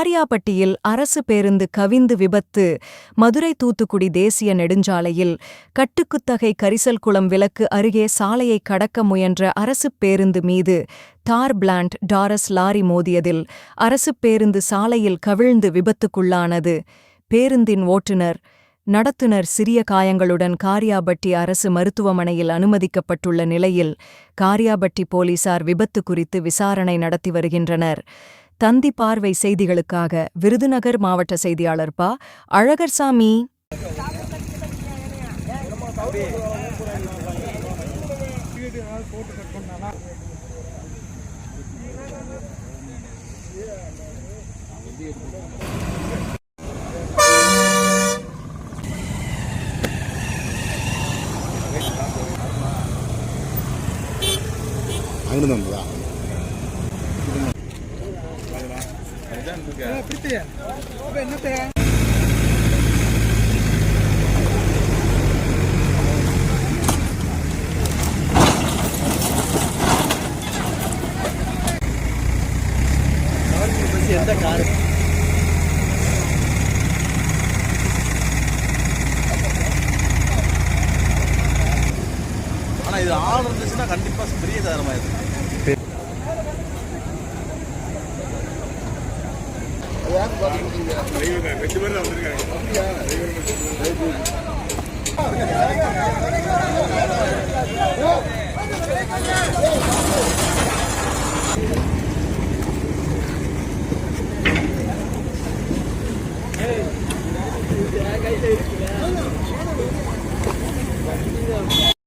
காரியாபட்டியில் அரசு பேருந்து கவிந்து விபத்து. மதுரை தூத்துக்குடி தேசிய நெடுஞ்சாலையில் கட்டுக்குத்தகை கரிசல்குளம் விலக்கு அருகே சாலையை கடக்க முயன்ற அரசுப் பேருந்து மீது தார் பிளாண்ட் டாரஸ் லாரி மோதியதில் அரசுப் பேருந்து சாலையில் கவிழ்ந்து விபத்துக்குள்ளானது. பேருந்தின் ஓட்டுநர் நடத்துனர் சிறிய காயங்களுடன் காரியாபட்டி அரசு மருத்துவமனையில் அனுமதிக்கப்பட்டுள்ள நிலையில் காரியாபட்டி போலீசார் விபத்து குறித்து விசாரணை நடத்தி வருகின்றனர். தந்தி பார்வை செய்திகளுக்காக விருதுநகர் மாவட்ட செய்தியாளர் ப. அழகர்சாமி. அங்கிருந்தா எந்த காரு ஆனா இது ஆள் இருந்துச்சுன்னா கண்டிப்பா பெரிய சாரமா இருக்கு. யார்